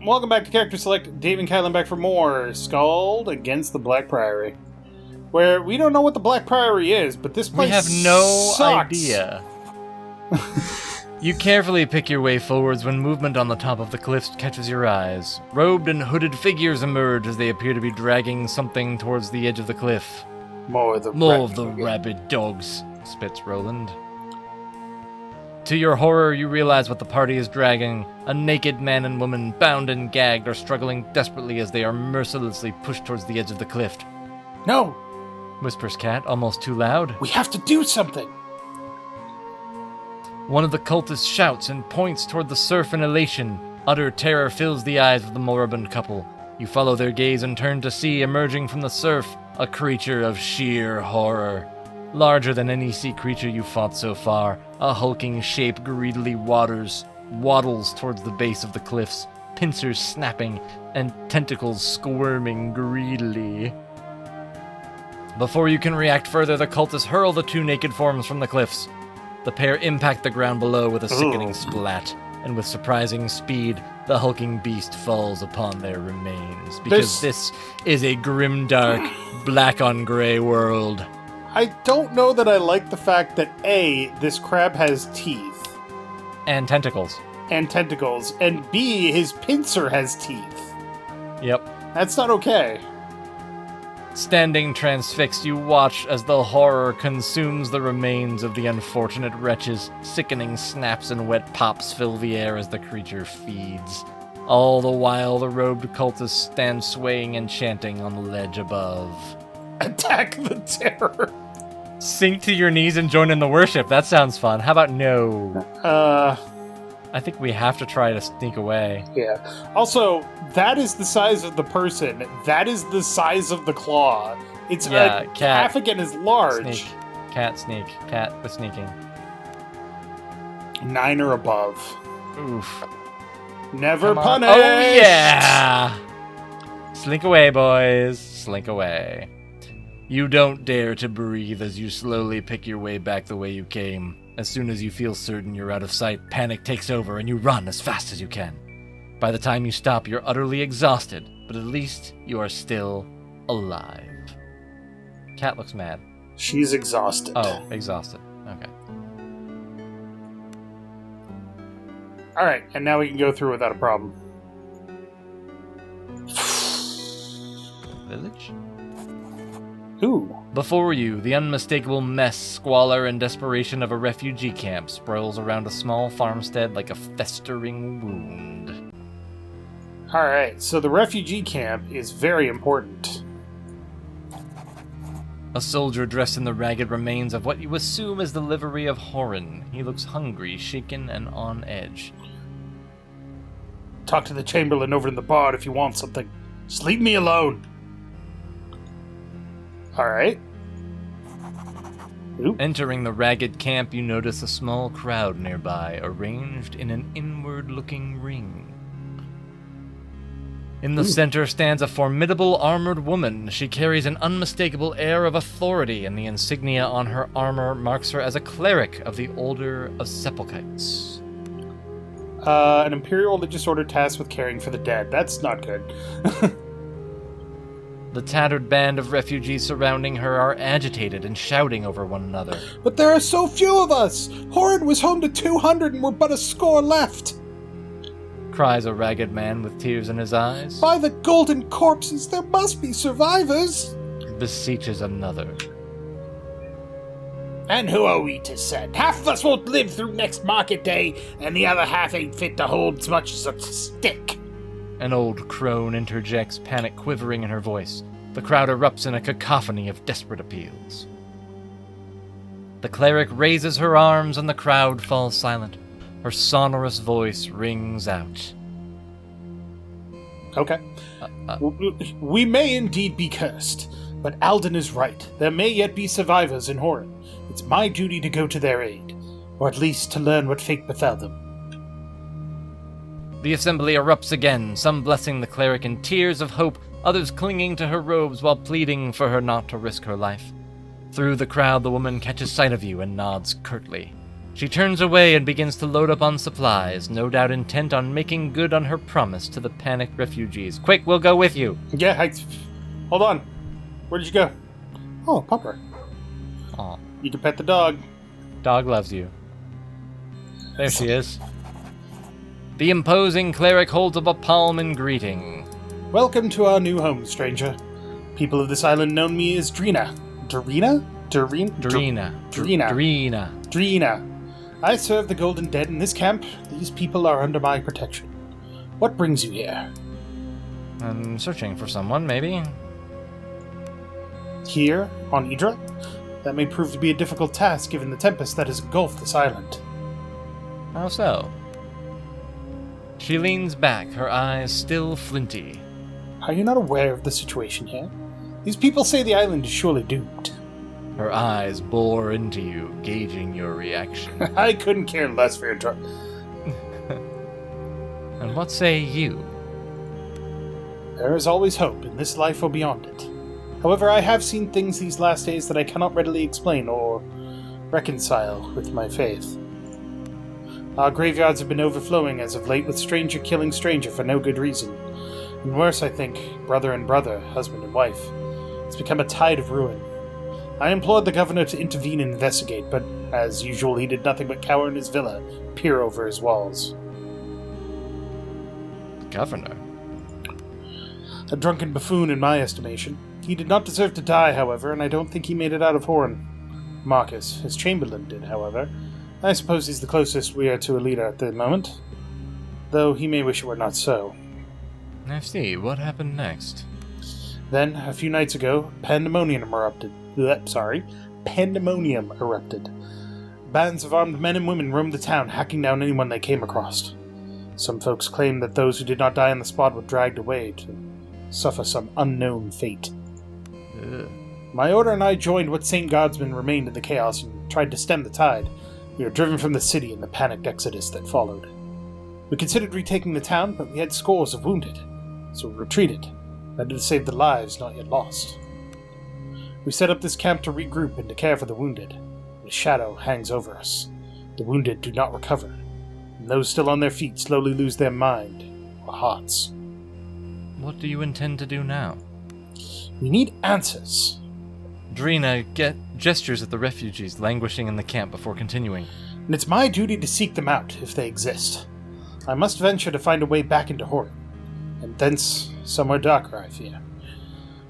welcome back to Character Select. Dave and Kylen back for more Skald against the Black Priory. Where we don't know what the Black Priory is, but this place We have no sucks. idea. You carefully pick your way forwards when movement on the top of the cliffs catches your eyes. Robed and hooded figures emerge as they appear to be dragging something towards the edge of the cliff. More of the rabid dogs, spits Roland. To your horror, you realize what the party is dragging. A naked man and woman, bound and gagged, are struggling desperately as they are mercilessly pushed towards the edge of the cliff. No! Whispers Cat, almost too loud. We have to do something! One of the cultists shouts and points toward the surf in elation. Utter terror fills the eyes of the moribund couple. You follow their gaze and turn to see, emerging from the surf, a creature of sheer horror. Larger than any sea creature you fought so far, a hulking shape greedily waddles towards the base of the cliffs, pincers snapping and tentacles squirming greedily. Before you can react further, the cultists hurl the two naked forms from the cliffs. The pair impact the ground below with a sickening splat, and with surprising speed, the hulking beast falls upon their remains. Because this is a grimdark, black-on-gray world. I don't know that I like the fact that A, this crab has teeth. And tentacles. And tentacles. And B, his pincer has teeth. Yep. That's not okay. Standing transfixed, you watch as the horror consumes the remains of the unfortunate wretches. Sickening snaps and wet pops fill the air as the creature feeds. All the while, the robed cultists stand swaying and chanting on the ledge above. Attack the terror! Sink to your knees and join in the worship. That sounds fun. How about no? I think we have to try to sneak away. Yeah. Also, that is the size of the person. That is the size of the claw. It's cat. Half again is large. Sneak. Cat sneak. Cat with sneaking. 9 or above. Oof. Never Come on. punished! Oh, yeah! Slink away, boys. Slink away. You don't dare to breathe as you slowly pick your way back the way you came. As soon as you feel certain you're out of sight, panic takes over and you run as fast as you can. By the time you stop, you're utterly exhausted, but at least you are still alive. Cat looks mad. She's exhausted. Oh, exhausted. Okay. Alright, and now we can go through without a problem. Village? Ooh. Before you, the unmistakable mess, squalor, and desperation of a refugee camp sprawls around a small farmstead like a festering wound. Alright, so the refugee camp is very important. A soldier dressed in the ragged remains of what you assume is the livery of Horryn. He looks hungry, shaken, and on edge. Talk to the Chamberlain over in the bar if you want something. Just leave me alone. Alright. Entering the ragged camp, you notice a small crowd nearby, arranged in an inward-looking ring. In the center stands a formidable armored woman. She carries an unmistakable air of authority, and the insignia on her armor marks her as a cleric of the Order of Sepulchites. An Imperial Religious Order tasked with caring for the dead. That's not good. The tattered band of refugees surrounding her are agitated and shouting over one another. But there are so few of us! Horryn was home to 200 and we're but a score left! Cries a ragged man with tears in his eyes. By the golden corpses, there must be survivors! Beseeches another. And who are we to send? Half of us won't live through next market day, and the other half ain't fit to hold as much as a stick. An old crone interjects, panic quivering in her voice. The crowd erupts in a cacophony of desperate appeals. The cleric raises her arms and the crowd falls silent. Her sonorous voice rings out. Okay. We may indeed be cursed, but Alden is right. There may yet be survivors in Horryn. It's my duty to go to their aid, or at least to learn what fate befell them. The assembly erupts again, some blessing the cleric in tears of hope, others clinging to her robes while pleading for her not to risk her life. Through the crowd, the woman catches sight of you and nods curtly. She turns away and begins to load up on supplies, no doubt intent on making good on her promise to the panicked refugees. Quick, we'll go with you. Yeah, hold on. Where did you go? Oh, Pupper. Aw. You can pet the dog. Dog loves you. There she is. The imposing cleric holds up a palm in greeting. Welcome to our new home, stranger. People of this island know me as Drina. Drina? Drina. I serve the Golden Dead in this camp. These people are under my protection. What brings you here? I'm searching for someone, maybe. Here, on Idra? That may prove to be a difficult task given the tempest that has engulfed this island. How so? She leans back, her eyes still flinty. Are you not aware of the situation here? These people say the island is surely doomed. Her eyes bore into you, gauging your reaction. I couldn't care less for your And what say you? There is always hope in this life or beyond it. However, I have seen things these last days that I cannot readily explain or reconcile with my faith. Our graveyards have been overflowing as of late with stranger killing stranger for no good reason. And worse, I think, brother and brother, husband and wife. It's become a tide of ruin. I implored the governor to intervene and investigate, but as usual he did nothing but cower in his villa, peer over his walls. Governor? A drunken buffoon in my estimation. He did not deserve to die, however, and I don't think he made it out of Horryn. Marcus, his chamberlain, did, however. I suppose he's the closest we are to a leader at the moment, though he may wish it were not so. I see. What happened next? Then, a few nights ago, pandemonium erupted. Bands of armed men and women roamed the town, hacking down anyone they came across. Some folks claimed that those who did not die on the spot were dragged away to suffer some unknown fate. Ugh. My order and I joined what St. Guardsmen remained in the chaos and tried to stem the tide. We were driven from the city in the panicked exodus that followed. We considered retaking the town, but we had scores of wounded, so we retreated, ready to save the lives not yet lost. We set up this camp to regroup and to care for the wounded. A shadow hangs over us. The wounded do not recover, and those still on their feet slowly lose their mind or hearts. What do you intend to do now? We need answers. Drina gestures at the refugees languishing in the camp before continuing. And it's my duty to seek them out, if they exist. I must venture to find a way back into Horryn, and thence somewhere darker, I fear.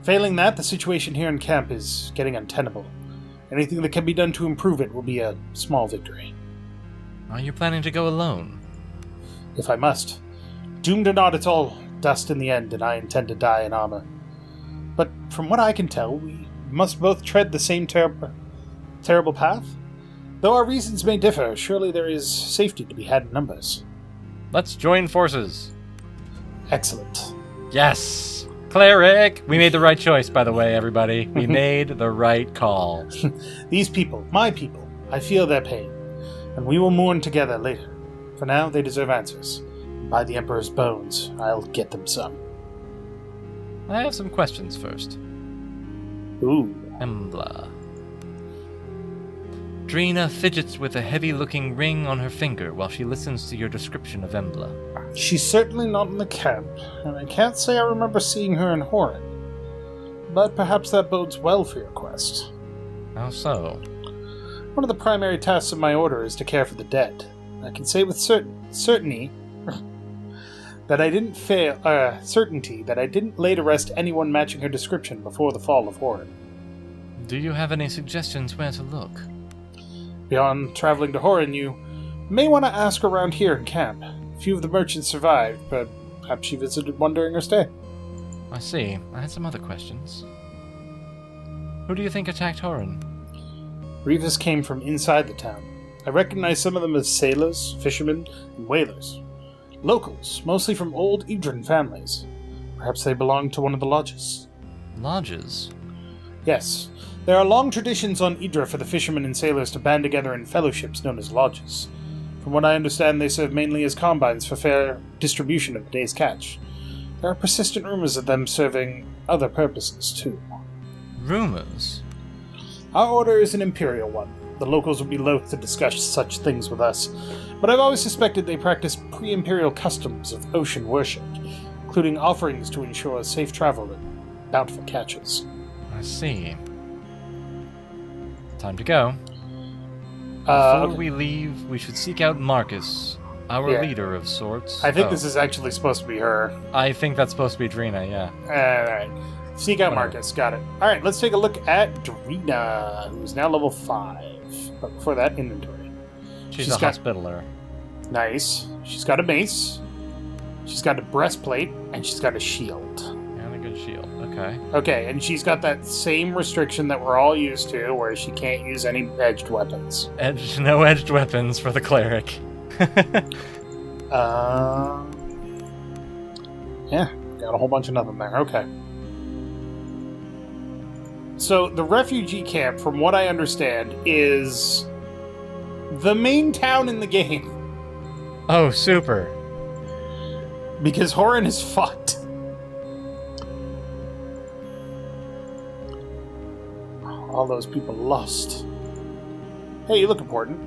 Failing that, the situation here in camp is getting untenable. Anything that can be done to improve it will be a small victory. Are you planning to go alone? If I must. Doomed or not, it's all dust in the end, and I intend to die in armor. But from what I can tell, we must both tread the same terrible path. Though our reasons may differ, surely there is safety to be had in numbers. Let's join forces. Excellent. Yes! Cleric! We made the right choice, by the way, everybody. We made the right call. These people, my people, I feel their pain, and we will mourn together later. For now, they deserve answers. By the Emperor's bones, I'll get them some. I have some questions first. Ooh. Embla. Drina fidgets with a heavy-looking ring on her finger while she listens to your description of Embla. She's certainly not in the camp, and I can't say I remember seeing her in Horryn. But perhaps that bodes well for your quest. How so? One of the primary tasks of my order is to care for the dead. I can say with certainty that I didn't lay to rest anyone matching her description before the fall of Horryn. Do you have any suggestions where to look? Beyond traveling to Horryn, you may want to ask around here in camp. Few of the merchants survived, but perhaps she visited one during her stay. I see. I had some other questions. Who do you think attacked Horryn? Reavers came from inside the town. I recognize some of them as sailors, fishermen, and whalers. Locals, mostly from old Idran families. Perhaps they belonged to one of the lodges. Lodges? Yes. There are long traditions on Idra for the fishermen and sailors to band together in fellowships known as lodges. From what I understand, they serve mainly as combines for fair distribution of the day's catch. There are persistent rumors of them serving other purposes, too. Rumors? Our order is an imperial one. the locals would be loath to discuss such things with us, but I've always suspected they practice pre-imperial customs of ocean worship, including offerings to ensure safe travel and bountiful catches. I see. Time to go. Okay. Before we leave, we should seek out Marcus, our leader of sorts. I think this is actually supposed to be her. I think that's supposed to be Drina, yeah. Alright. Seek out Marcus. Got it. Alright, let's take a look at Drina, who's now level 5. But before that, inventory. She's a hospitaler. Nice. She's got a mace. She's got a breastplate, and she's got a shield. And a good shield. Okay. Okay, and she's got that same restriction that we're all used to, where she can't use any edged weapons. No edged weapons for the cleric. Yeah, got a whole bunch of nothing there. Okay. So, the refugee camp, from what I understand, is the main town in the game. Oh, super. Because Horryn is fucked. All those people lost. Hey, you look important.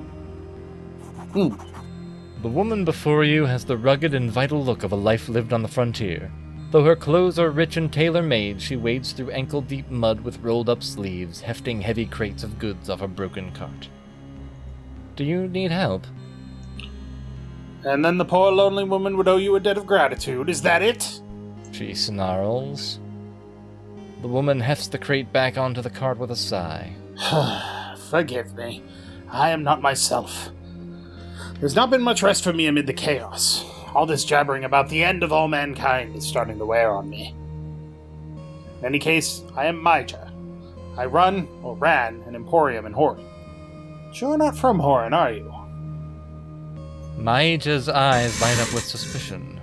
The woman before you has the rugged and vital look of a life lived on the frontier. Though her clothes are rich and tailor-made, she wades through ankle-deep mud with rolled-up sleeves, hefting heavy crates of goods off a broken cart. Do you need help? And then the poor lonely woman would owe you a debt of gratitude. Is that it? She snarls. The woman hefts the crate back onto the cart with a sigh. Forgive me. I am not myself. There's not been much rest for me amid the chaos. All this jabbering about the end of all mankind is starting to wear on me. In any case, I am Maija. I ran an emporium in Horryn. Sure not from Horryn, are you? Maija's eyes light up with suspicion.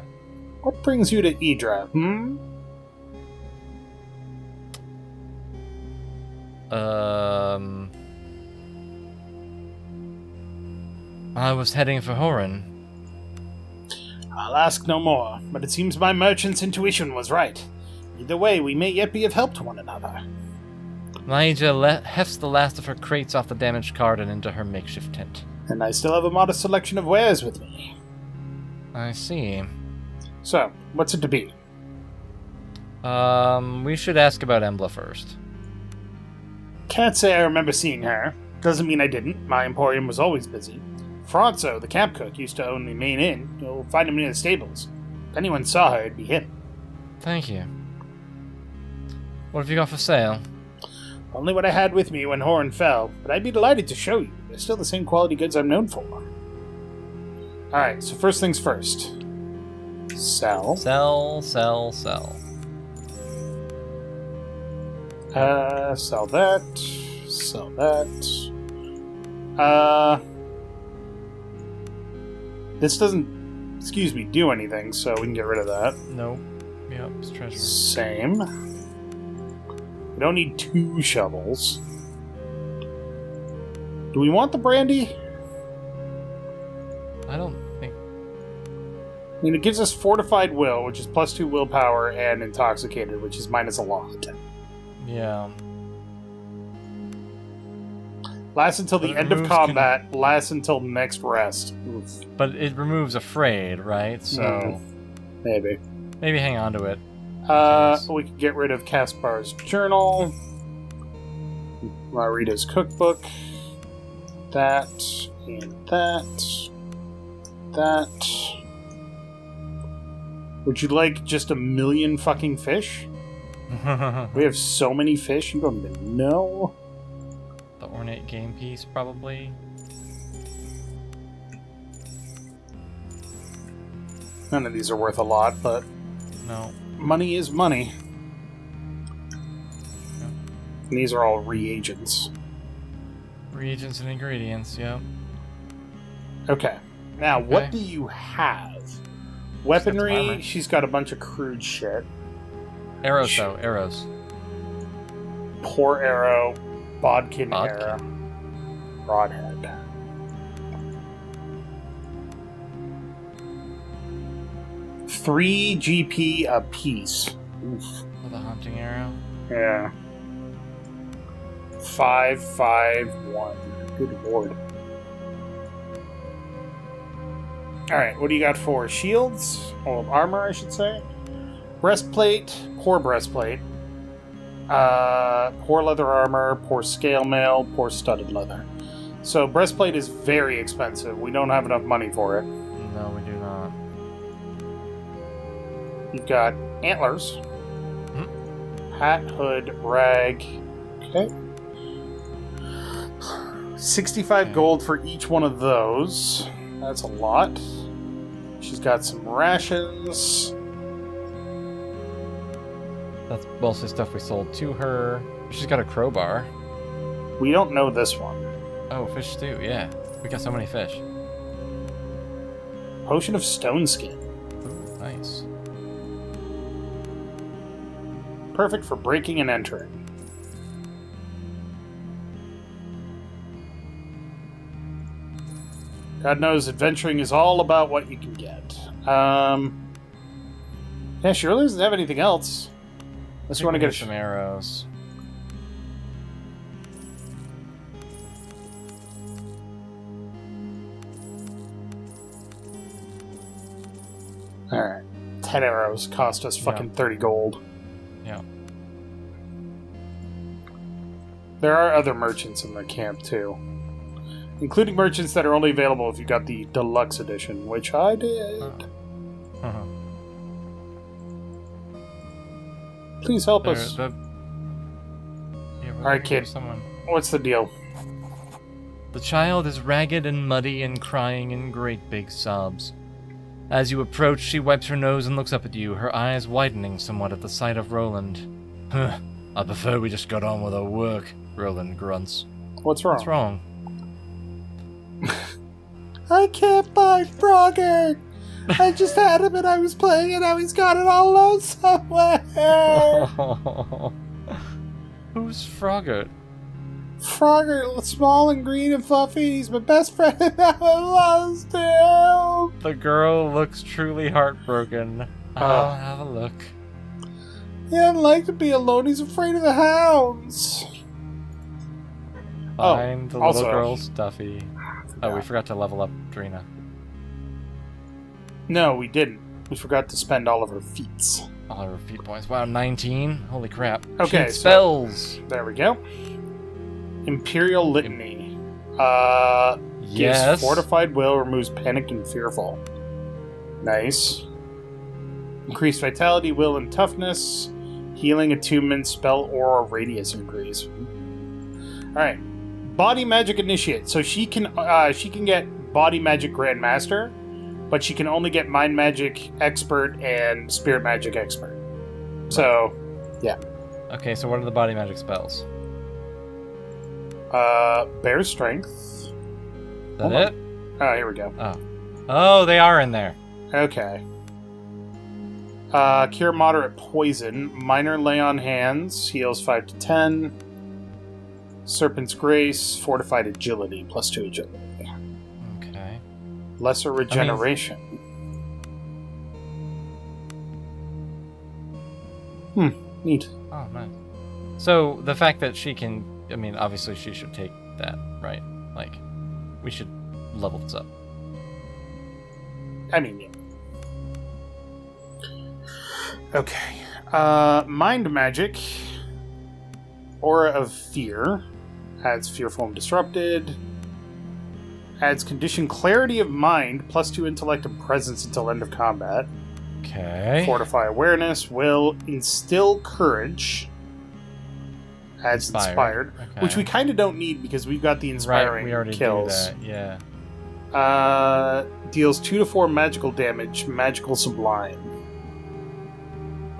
What brings you to Idra, I was heading for Horryn. I'll ask no more, but it seems my merchant's intuition was right. Either way, we may yet be of help to one another. Maija hefts the last of her crates off the damaged cart and into her makeshift tent. And I still have a modest selection of wares with me. I see. So, what's it to be? We should ask about Embla first. Can't say I remember seeing her. Doesn't mean I didn't. My emporium was always busy. Franzo, the camp cook, used to own the main inn. You'll find him near the stables. If anyone saw her, it'd be him. Thank you. What have you got for sale? Only what I had with me when Horryn fell, but I'd be delighted to show you. They're still the same quality goods I'm known for. Alright, so first things first. Sell. Sell. Sell that. Sell that. This doesn't, do anything, so we can get rid of that. Nope. Yep, it's treasure. Same. We don't need 2 shovels. Do we want the brandy? I don't think... I mean, it gives us Fortified Will, which is plus 2 willpower, and Intoxicated, which is minus a lot. Yeah. Lasts until the end of combat, lasts until next rest. Oof. But it removes Afraid, right? So... Maybe. Maybe hang on to it. We could get rid of Kaspar's journal. Marita's cookbook. That. And that. That. Would you like just 1,000,000 fucking fish? We have so many fish, you don't even know. The ornate game piece, probably. None of these are worth a lot, but... No. Money is money. Yep. And these are all reagents. Reagents and ingredients, yep. Okay. Now, what do you have? Weaponry, she's got a bunch of crude shit. Arrows, though. Arrows. Poor arrow. Bodkin arrow. Broadhead. $3 GP a piece. Oof. With a hunting arrow? Yeah. 5, 5, 1. Good lord. Alright, what do you got for shields? Or armor, I should say. Breastplate, poor breastplate. Poor leather armor, poor scale mail, poor studded leather. So breastplate is very expensive. We don't have enough money for it. No, we do not. You've got antlers. Hat, hood, rag. Okay. 65 gold for each one of those. That's a lot. She's got some rations. That's mostly stuff we sold to her. She's got a crowbar. We don't know this one. Oh, fish stew, yeah. We got so many fish. Potion of stone skin. Ooh, nice. Perfect for breaking and entering. God knows adventuring is all about what you can get. Yeah, she really doesn't have anything else. Unless you want to get some arrows. Alright. 10 arrows cost us fucking 30 gold. Yeah. There are other merchants in the camp, too. Including merchants that are only available if you got the deluxe edition, which I did. Uh-huh. Please help us. Yeah, Alright, kid. Someone. What's the deal? The child is ragged and muddy and crying in great big sobs. As you approach, she wipes her nose and looks up at you, her eyes widening somewhat at the sight of Roland. Huh, I prefer we just got on with our work, Roland grunts. What's wrong? What's wrong? I can't find Frogger! I just had him and I was playing and now he's got it all alone somewhere! Who's Frogger? Frogger, small and green and fluffy, he's my best friend and now I lost him! The girl looks truly heartbroken. I'll have a look. He doesn't like to be alone, he's afraid of the hounds. Find the also, little girl's stuffy. Oh, we forgot to level up Drina. No, we didn't. We forgot to spend all of her feats. All her feat points. Wow, 19? Holy crap. Okay, She spells! There we go. Imperial Litany. Yes. Gives Fortified Will, removes Panic and Fearful. Nice. Increased Vitality, Will, and Toughness. Healing, Attunement, Spell, Aura, Radius increase. Alright. Body Magic Initiate. So she can get Body Magic Grandmaster, but she can only get Mind Magic Expert and Spirit Magic Expert. So, yeah. Okay, so what are the body magic spells? Bear Strength. Is that it? Oh, here we go. Oh, they are in there. Okay. Cure Moderate Poison. Minor Lay on Hands. Heals 5 to 10. Serpent's Grace. Fortified Agility. Plus 2 Agility. Okay. Lesser Regeneration. Neat. Oh, nice. So, the fact that she can... I mean, obviously she should take that, right? Like, we should level this up. I mean, yeah. Okay. Mind Magic. Aura of Fear. Adds Fearful and Disrupted. Adds Condition Clarity of Mind, plus 2 Intellect and Presence until end of combat. Okay. Fortify Awareness. Will Instill Courage. Adds Inspired. Okay. Which we kind of don't need because we've got the Inspiring right, we already kills. do that, yeah. Deals 2 to 4 magical damage. Magical Sublime.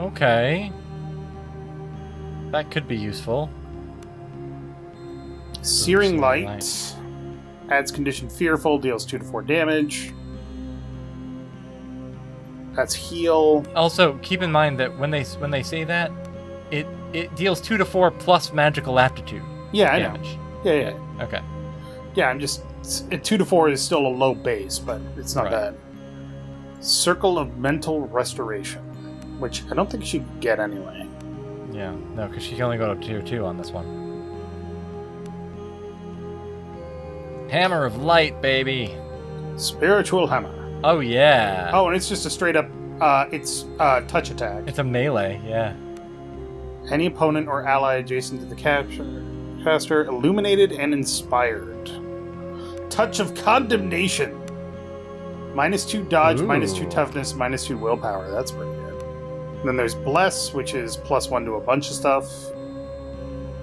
Okay. That could be useful. Searing Light. Adds Condition Fearful, deals 2 to 4 damage. That's Heal. Also, keep in mind that when they say that, it deals 2 to 4 plus magical aptitude. Yeah, I damage. know. Yeah. Okay. Yeah, I'm just... 2 to 4 is still a low base, but it's not bad. Circle of Mental Restoration, which I don't think she could get anyway. Yeah, no, because she can only go to tier 2 on this one. Hammer of Light, baby. Spiritual Hammer. Oh, yeah. Oh, and it's just a straight up, it's touch attack. It's a melee, yeah. Any opponent or ally adjacent to the caster, illuminated and inspired. Touch of Condemnation. -2 dodge, Ooh. -2 toughness, -2 willpower. That's pretty good. And then there's Bless, which is +1 to a bunch of stuff.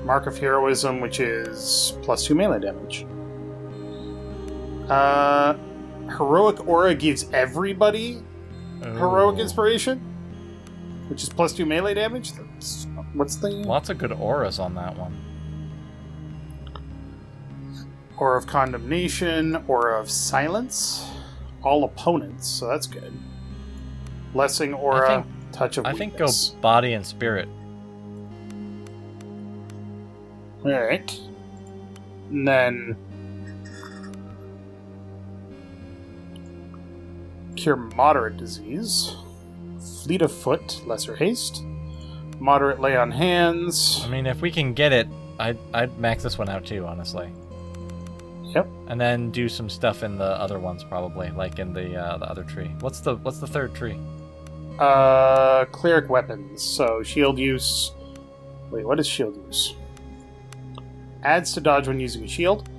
Mark of Heroism, which is +2 melee damage. Heroic Aura gives everybody Heroic Inspiration, which is +2 melee damage. What's the... Lots of good auras on that one. Aura of Condemnation, Aura of Silence. All opponents, so that's good. Blessing Aura, Touch of Weakness. I think go body and spirit. Alright. And then... Cure Moderate Disease. Fleet of Foot, Lesser Haste. Moderate Lay on Hands. I mean, if we can get it, I'd max this one out too, honestly. Yep. And then do some stuff in the other ones, probably, like in the other tree. What's the third tree? Cleric Weapons. So shield use. Wait, what is shield use? Adds to dodge when using a shield.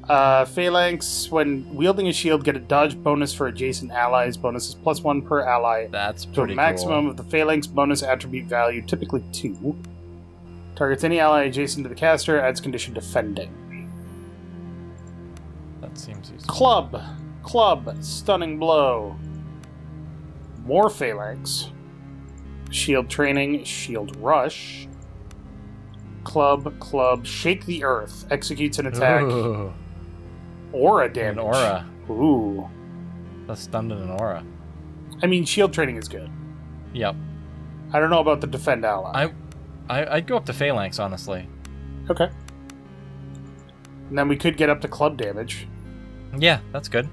Phalanx, when wielding a shield, get a dodge bonus for adjacent allies. Bonus is +1 per ally. That's to pretty a maximum cool. of the Phalanx bonus attribute value, typically 2. Targets any ally adjacent to the caster, adds condition defending. That seems useful. Club, Stunning Blow. More Phalanx. Shield Training, Shield Rush. Club, Shake the Earth. Executes an attack. Ooh. Aura damage. An aura. Ooh. That's stunned in an aura. I mean, shield training is good. Yep. I don't know about the defend ally. I'd go up to Phalanx, honestly. Okay. And then we could get up to club damage. Yeah, that's good.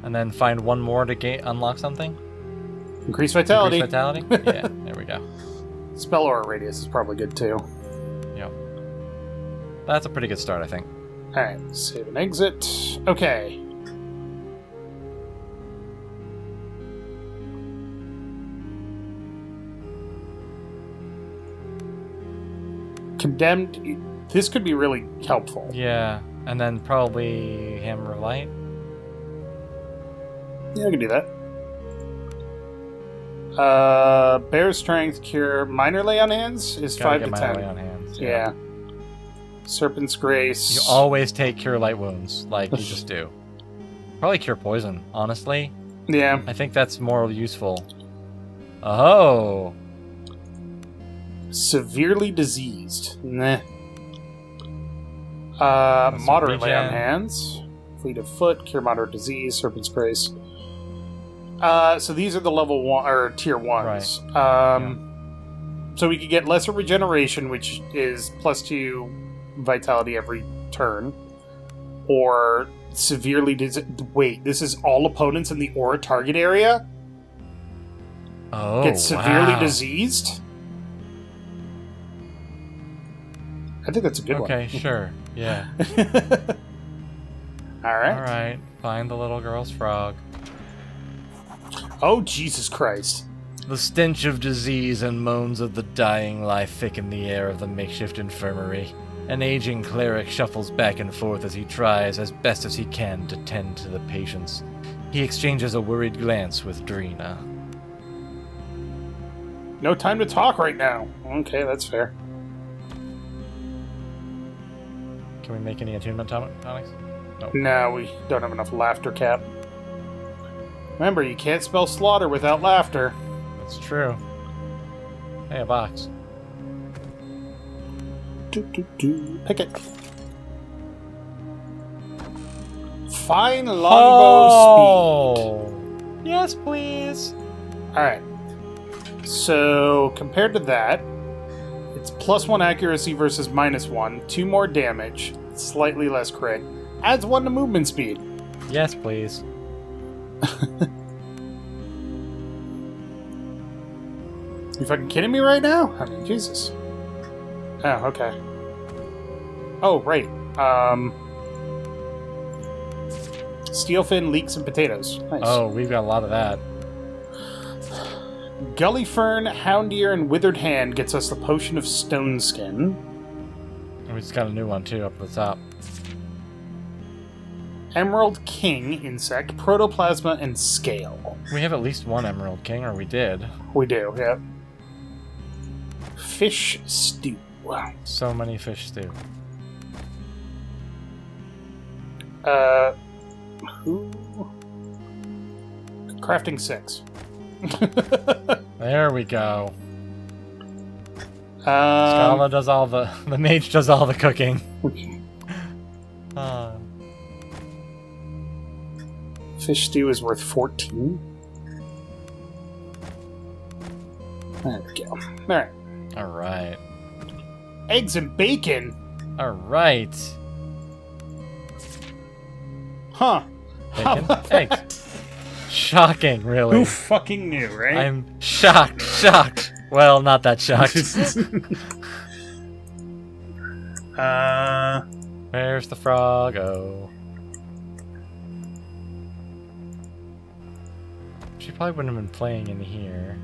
And then find one more to unlock something. Increase vitality. Increase vitality? Yeah, there we go. Spell aura radius is probably good too. Yep. That's a pretty good start, I think. Alright, save and exit. Okay. Condemned. This could be really helpful. Yeah, and then probably Hammer of Light. Yeah, I can do that. Bear Strength, Cure, Minor Lay on Hands is Gotta 5 to get 10. my lay on hands. Yeah. Serpent's Grace. You always take Cure Light Wounds, like you just do. Probably Cure Poison, honestly. Yeah. I think that's more useful. Oh! Severely Diseased. Nah. Moderate Lay on regen. Hands. Fleet of Foot, Cure Moderate Disease, Serpent's Grace. So these are the level 1 or tier 1s. Right. So we could get Lesser Regeneration, which is +2 vitality every turn. Or Severely Wait, this is all opponents in the aura target area? Oh, Get severely wow. diseased? I think that's a good one. Okay, sure. Yeah. Alright. Alright, find the little girl's frog. Oh, Jesus Christ. The stench of disease and moans of the dying lie thick in the air of the makeshift infirmary. An aging cleric shuffles back and forth as he tries as best as he can to tend to the patients. He exchanges a worried glance with Drina. No time to talk right now. Okay, that's fair. Can we make any attunement tonics? No. No, we don't have enough laughter cap. Remember, you can't spell slaughter without laughter. That's true. Hey, a box. Pick it. Fine longbow speed. Yes, please. Alright. So, compared to that, it's +1 accuracy versus -1, 2 more damage, slightly less crit, adds 1 to movement speed. Yes, please. You fucking kidding me right now? I mean, Jesus. Oh, okay. Oh, right. Steelfin, leeks, and potatoes. Nice. Oh, we've got a lot of that. Gully Fern, Hound Ear, and Withered Hand gets us the Potion of Stone Skin. We just got a new one, too, up at the top. Emerald King, Insect, Protoplasma, and Scale. We have at least one Emerald King, or we did. We do, yeah. Fish Stew. So many fish stew. Who? Crafting 6. There we go. Scala Skald does all the mage does all the cooking. Fish stew is worth 14. There we go. Alright. Alright. Eggs and bacon? Alright. Huh. Bacon? Eggs. Shocking, really. Who fucking knew, right? I'm shocked. Well, not that shocked. Where's the froggo? She probably wouldn't have been playing in here.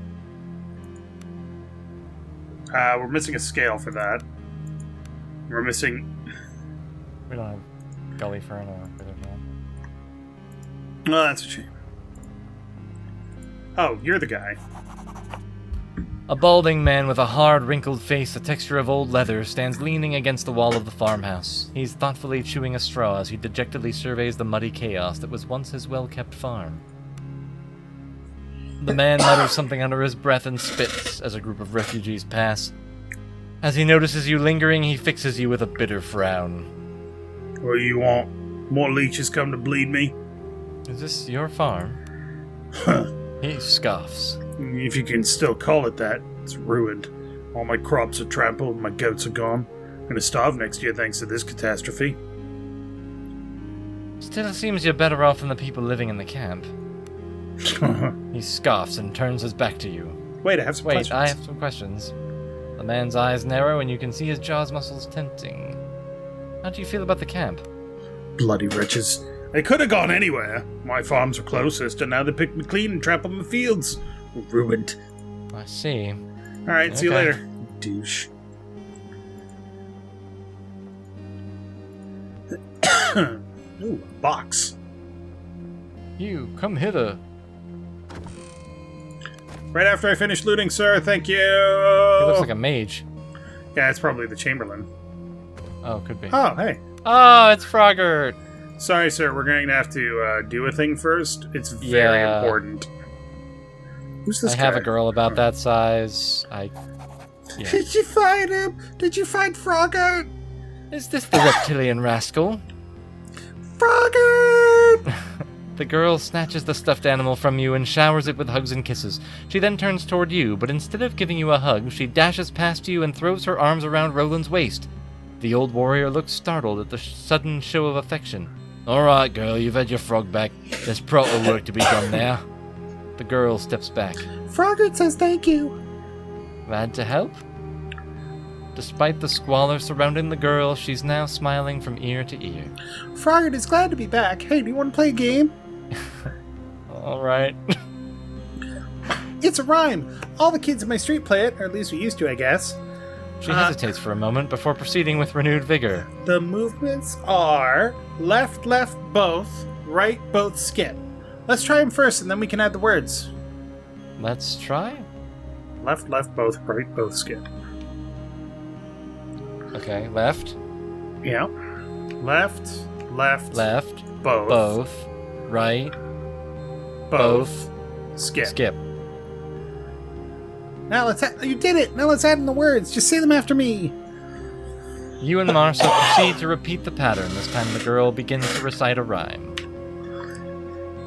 We're missing a scale for that. We're missing... We don't have Gully Fern or Withered Hand. Oh, that's a shame. Oh, you're the guy. A balding man with a hard, wrinkled face, the texture of old leather, stands leaning against the wall of the farmhouse. He's thoughtfully chewing a straw as he dejectedly surveys the muddy chaos that was once his well-kept farm. The man mutters something under his breath and spits as a group of refugees pass. As he notices you lingering, he fixes you with a bitter frown. What do you want? More leeches come to bleed me? Is this your farm? Huh. He scoffs. If you can still call it that, it's ruined. All my crops are trampled, my goats are gone. I'm gonna starve next year thanks to this catastrophe. Still, it seems you're better off than the people living in the camp. He scoffs and turns his back to you. Wait, I have some questions. I have some questions. The man's eyes narrow and you can see his jaw's muscles tensing. How do you feel about the camp? Bloody wretches. They could have gone anywhere. My farms were closest, and now they picked me clean and trampled my fields. Ruined. I see. Alright, see you later. Douche. Ooh, a box. You, come hither. Right after I finish looting, sir, thank you! He looks like a mage. Yeah, it's probably the Chamberlain. Oh, could be. Oh, hey. Oh, it's Froggart! Sorry, sir, we're going to have to do a thing first. It's very important. Who's this guy? I have a girl about that size. Did you find him? Did you find Froggart? Is this the reptilian rascal? Froggart! The girl snatches the stuffed animal from you and showers it with hugs and kisses. She then turns toward you, but instead of giving you a hug, she dashes past you and throws her arms around Roland's waist. The old warrior looks startled at the sudden show of affection. All right, girl, you've had your frog back. There's proper work to be done now. The girl steps back. Froggart says thank you. Glad to help? Despite the squalor surrounding the girl, she's now smiling from ear to ear. Froggart is glad to be back. Hey, do you want to play a game? All right. It's a rhyme. All the kids in my street play it, or at least we used to, I guess. She hesitates for a moment before proceeding with renewed vigor. The movements are left, left, both, right, both, skip. Let's try them first, and then we can add the words. Let's try? Left, left, both, right, both, skip. Okay, left. Yeah. Left, left, Left. both, Both. Right. both, skip. Skip. Now you did it! Now let's add in the words. Just say them after me. You and Marcia proceed to repeat the pattern. This time the girl begins to recite a rhyme.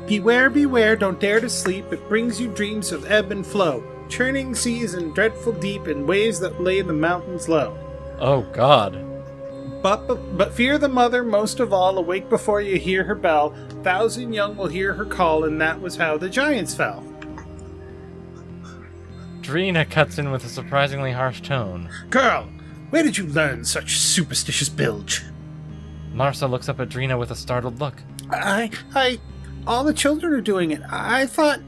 Beware, beware, don't dare to sleep. It brings you dreams of ebb and flow. Churning seas and dreadful deep and waves that lay the mountains low. Oh, God. But fear the mother most of all. Awake before you hear her bell. 1,000 young will hear her call, and that was how the giants fell. Drina cuts in with a surprisingly harsh tone. Girl, where did you learn such superstitious bilge? Marcia looks up at Drina with a startled look. All the children are doing it. I thought...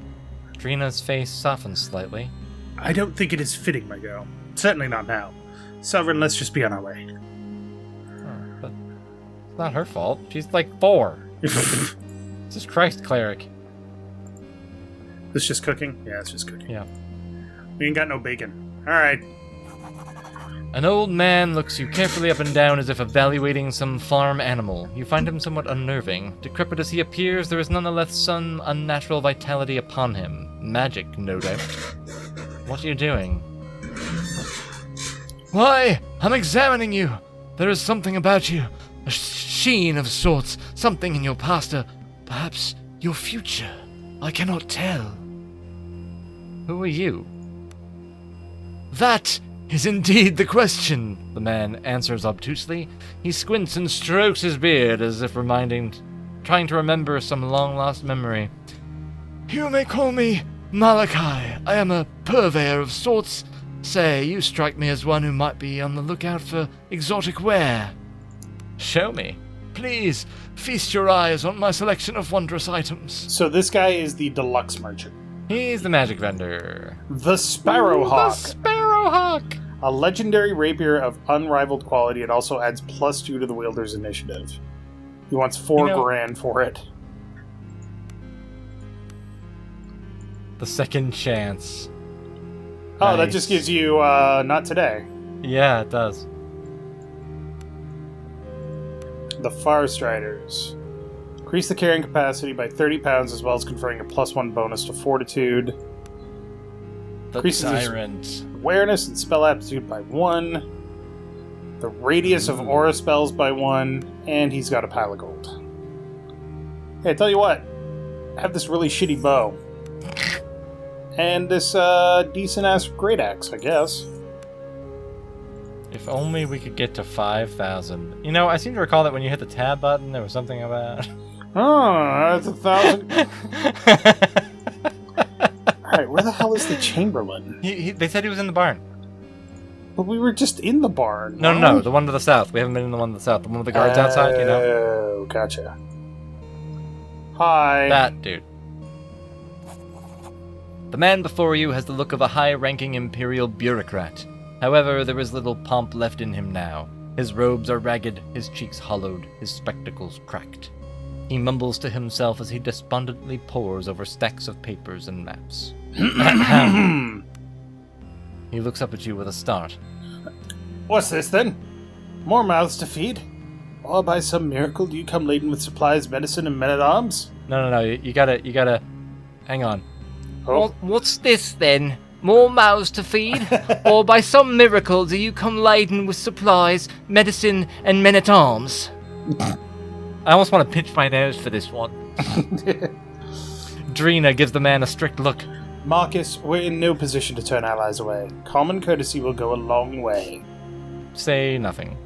Drina's face softens slightly. I don't think it is fitting, my girl. Certainly not now. Sovereign, let's just be on our way. But it's not her fault. She's like 4. Jesus Christ, cleric. This just cooking? Yeah, it's just cooking. Yeah. We ain't got no bacon. Alright. An old man looks you carefully up and down as if evaluating some farm animal. You find him somewhat unnerving. Decrepit as he appears, there is nonetheless some unnatural vitality upon him. Magic, no doubt. What are you doing? Why? I'm examining you! There is something about you. A sheen of sorts. Something in your past. Perhaps your future. I cannot tell. Who are you? That is indeed the question, the man answers obtusely. He squints and strokes his beard as if trying to remember some long-lost memory. You may call me Malachi. I am a purveyor of sorts. Say, you strike me as one who might be on the lookout for exotic ware. Show me. Please, feast your eyes on my selection of wondrous items. So this guy is the deluxe merchant. He's the magic vendor. The Sparrowhawk. The Sparrowhawk! A legendary rapier of unrivaled quality. It also adds +2 to the wielder's initiative. He wants 4 grand for it. The second chance. Oh, Nice. that just gives you, not today. Yeah, it does. The Farstriders. Increase the carrying capacity by 30 pounds as well as conferring a +1 bonus to Fortitude. The Increases his Tyrant. awareness and spell aptitude by 1. The radius of aura spells by 1. And he's got a pile of gold. Hey, I tell you what. I have this really shitty bow. And this decent-ass great axe, I guess. If only we could get to 5,000. You know, I seem to recall that when you hit the tab button, there was something about... Oh, that's 1,000. Alright, where the hell is the Chamberlain? They said he was in the barn. But we were just in the barn. No, the one to the south. We haven't been in the one to the south. The one with the guards outside, you know? Oh, gotcha. Hi. That dude. The man before you has the look of a high-ranking imperial bureaucrat. However, there is little pomp left in him now. His robes are ragged, his cheeks hollowed, his spectacles cracked. He mumbles to himself as he despondently pores over stacks of papers and maps. He looks up at you with a start. What's this, then? More mouths to feed? Or by some miracle do you come laden with supplies, medicine, and men-at-arms? No, you gotta... Hang on. Oh. What's this, then? More mouths to feed? Or by some miracle do you come laden with supplies, medicine, and men-at-arms? I almost want to pinch my nose for this one. Drina gives the man a strict look. Marcus, we're in no position to turn allies away. Common courtesy will go a long way. Say nothing.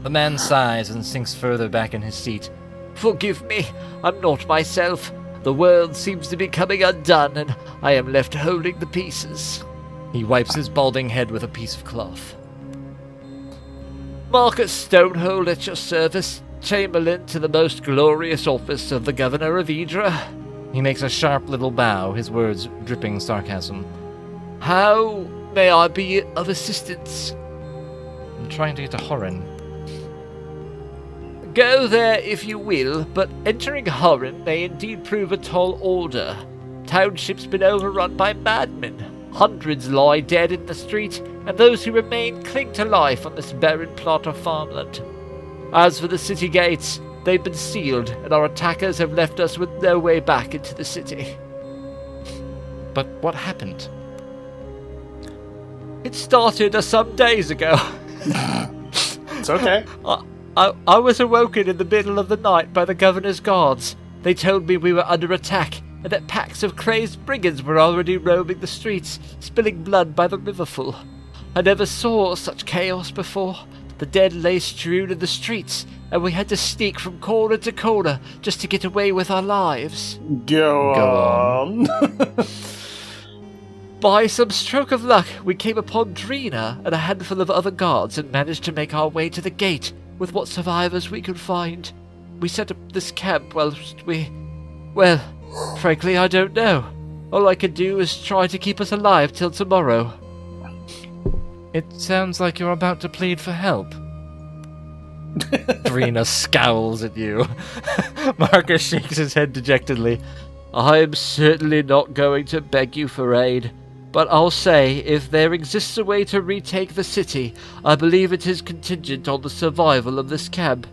The man sighs and sinks further back in his seat. Forgive me, I'm not myself. The world seems to be coming undone, and I am left holding the pieces. He wipes his balding head with a piece of cloth. Marcus Stonehold at your service, Chamberlain to the most glorious office of the Governor of Idra. He makes a sharp little bow, his words dripping sarcasm. How may I be of assistance? I'm trying to get to Horryn. Go there if you will, but entering Horryn may indeed prove a tall order. Township's been overrun by madmen. Hundreds lie dead in the street, and those who remain cling to life on this barren plot of farmland. As for the city gates, they've been sealed, and our attackers have left us with no way back into the city. But what happened? It started some days ago. It's okay. I was awoken in the middle of the night by the governor's guards. They told me we were under attack, and that packs of crazed brigands were already roaming the streets, spilling blood by the riverful. I never saw such chaos before. The dead lay strewn in the streets, and we had to sneak from corner to corner just to get away with our lives. Go on. By some stroke of luck, we came upon Drina and a handful of other guards and managed to make our way to the gate. with what survivors we could find. We set up this camp whilst we... Well, frankly, I don't know. All I can do is try to keep us alive till tomorrow. It sounds like you're about to plead for help. Drina scowls at you. Marcus shakes his head dejectedly. I am certainly not going to beg you for aid, but I'll say if there exists a way to retake the city, I believe it is contingent on the survival of this camp.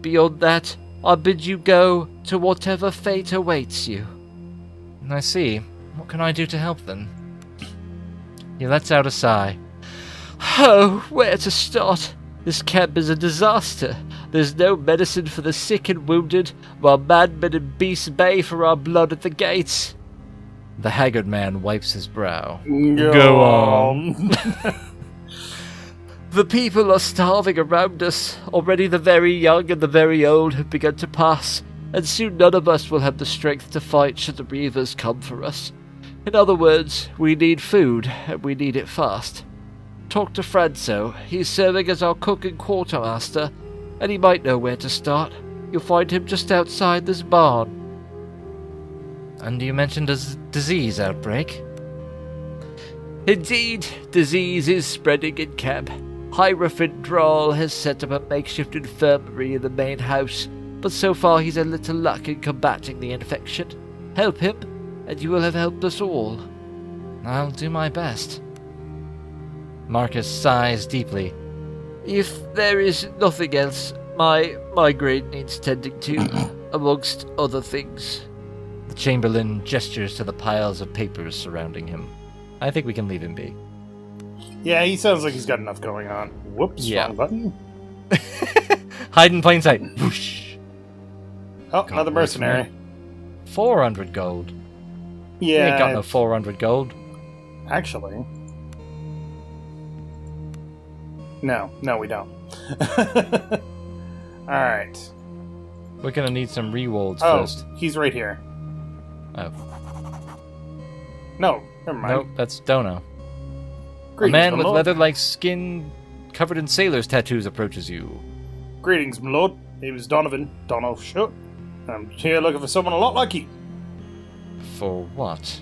Beyond that, I bid you go to whatever fate awaits you. I see. What can I do to help then? He lets out a sigh. Oh, where to start? This camp is a disaster. There's no medicine for the sick and wounded, while madmen and beasts bay for our blood at the gates. The haggard man wipes his brow. Go on. The people are starving around us. Already the very young and the very old have begun to pass, and soon none of us will have the strength to fight should the reavers come for us. In other words, we need food, and we need it fast. Talk to Franzo. He's serving as our cook and quartermaster, and he might know where to start. You'll find him just outside this barn. And you mentioned a disease outbreak? Indeed, disease is spreading in camp. Hierophant Drawl has set up a makeshift infirmary in the main house, but so far he's had little luck in combating the infection. Help him, and you will have helped us all. I'll do my best. Marcus sighs deeply. If there is nothing else, my migraine needs tending to, amongst other things. The Chamberlain gestures to the piles of papers surrounding him. I think we can leave him be. Yeah, he sounds like he's got enough going on. Whoops, Yeah. wrong button. Hide in plain sight. Whoosh. Oh, another mercenary. 400 gold. We Yeah, ain't got no 400 gold. actually. No, we don't. Alright. We're gonna need some rewolds Oh, first. he's right here. Oh. No, never mind. Nope, that's Dono. A Greetings, man my with lord. leather-like skin covered in sailor's tattoos approaches you. Greetings, my lord. Name is Donovan. Dono Shook. I'm here looking for someone a lot like you. For what?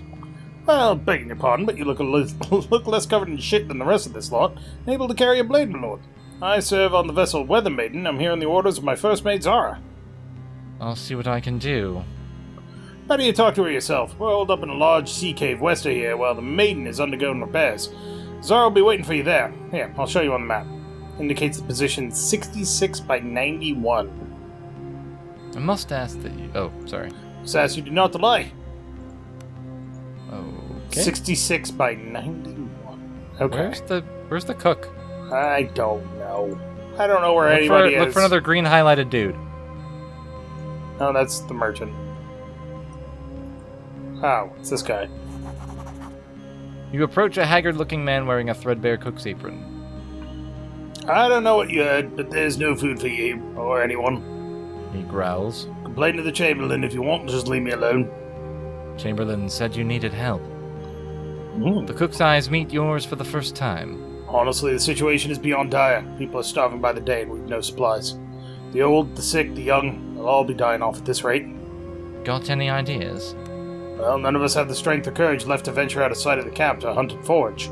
Well, begging your pardon, but you look look less covered in shit than the rest of this lot, and able to carry a blade, my lord. I serve on the vessel Weather Maiden. I'm here on the orders of my first mate, Zara. I'll see what I can do. How do you talk to her yourself? We're holed up in a large sea cave west of here while the Maiden is undergoing repairs. Zara will be waiting for you there. Here, I'll show you on the map. Indicates the position 66 by 91. I must ask that you... Oh, sorry. Just ask you do not to lie. Okay. 66 by 91. Okay. Where's the cook? I don't know. I don't know where anybody is. Look for another green highlighted dude. No, that's the merchant. Oh, it's this guy. You approach a haggard-looking man wearing a threadbare cook's apron. I don't know what you heard, but there's no food for you, or anyone. He growls. Complain to the Chamberlain if you want, just leave me alone. Chamberlain said you needed help. Mm. The cook's eyes meet yours for the first time. Honestly, the situation is beyond dire. People are starving by the day and we've no supplies. The old, the sick, the young, they'll all be dying off at this rate. Got any ideas? Well, none of us have the strength or courage left to venture out of sight of the camp to hunt and forage.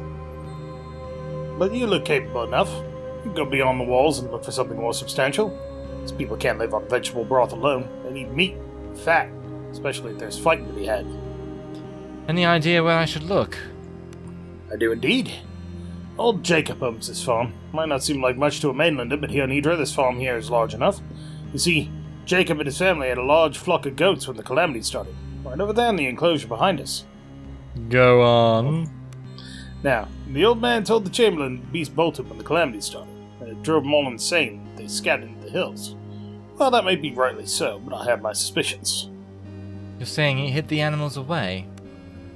But you look capable enough. You can go beyond the walls and look for something more substantial. These people can't live on vegetable broth alone. They need meat, fat, especially if there's fighting to be had. Any idea where I should look? I do indeed. Old Jacob owns this farm. Might not seem like much to a mainlander, but here in Idra, this farm here is large enough. You see, Jacob and his family had a large flock of goats when the calamity started. Right over there in the enclosure behind us. Go on. Now, the old man told the Chamberlain the beast bolted when the calamity started, and it drove them all insane. They scattered into the hills. Well, that may be rightly so, but I have my suspicions. You're saying he hid the animals away?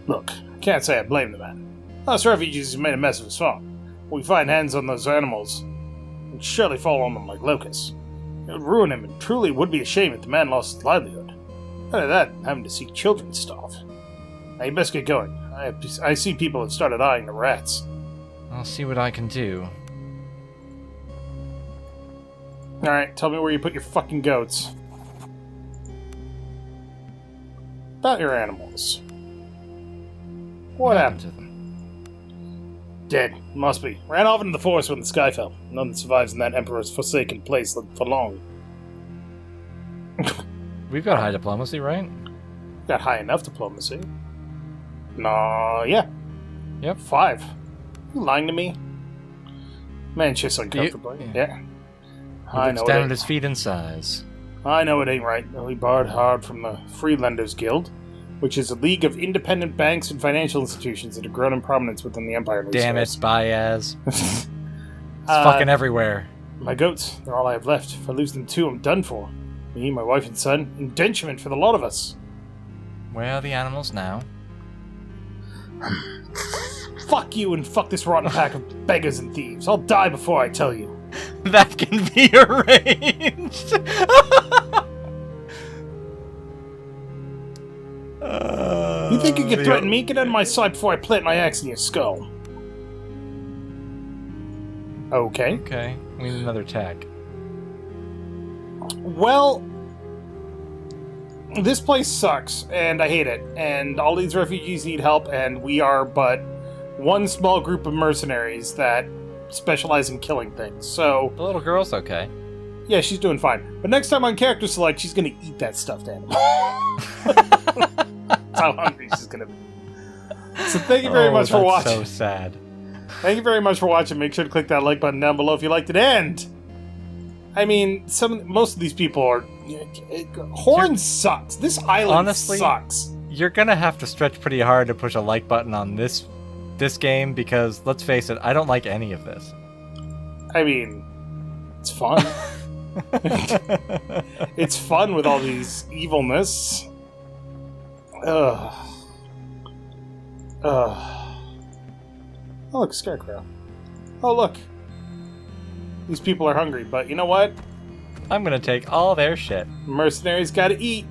Look, I can't say I blame the man. Us refugees have made a mess of his farm. If we find hands on those animals, we'd surely fall on them like locusts. It would ruin him, and truly would be a shame if the man lost his livelihood. Other than that, having to see children starve. Now, you best get going. I see people have started eyeing the rats. I'll see what I can do. Alright, tell me where you put your fucking goats. About your animals. What happened to them? Dead. Must be. Ran off into the forest when the sky fell. None that survives in that Emperor's forsaken place for long. We've got high diplomacy, right? Got high enough diplomacy. No, yeah. Yep. 5. You lying to me? Man, shit's uncomfortably. Yeah. I We've know extended his feet in size. I know it ain't right. We borrowed hard from the Freelenders Guild, which is a league of independent banks and financial institutions that have grown in prominence within the Empire. Damn it, Baez. It's fucking everywhere. My goats, they're all I have left. If I lose them too, I'm done for. Me, my wife and son, indenturement for the lot of us. Where are the animals now? Fuck you and fuck this rotten pack of beggars and thieves. I'll die before I tell you. That can be arranged. You think you can threaten me? Get out of my sight before I plant my axe in your skull. Okay. Okay, we need another attack. Well, this place sucks, and I hate it, and all these refugees need help, and we are but one small group of mercenaries that specialize in killing things, so... The little girl's okay. Yeah, she's doing fine. But next time on Character Select, she's gonna eat that stuffed animal. That's how hungry she's gonna be. So thank you very much for watching. So sad. Thank you very much for watching. Make sure to click that like button down below if you liked it, and... I mean, most of these people are... Horryn sucks. This island honestly, sucks. You're gonna have to stretch pretty hard to push a like button on this game, because, let's face it, I don't like any of this. I mean, it's fun. It's fun with all these evilness. Ugh. Oh, look, Scarecrow. Oh, look. These people are hungry, but you know what? I'm gonna take all their shit. Mercenaries gotta eat.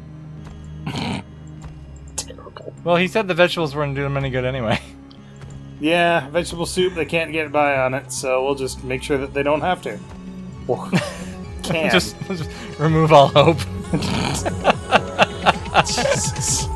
Terrible. Well, he said the vegetables weren't doing them any good anyway. Yeah, vegetable soup, they can't get by on it, so we'll just make sure that they don't have to. Or can. just remove all hope. Jesus.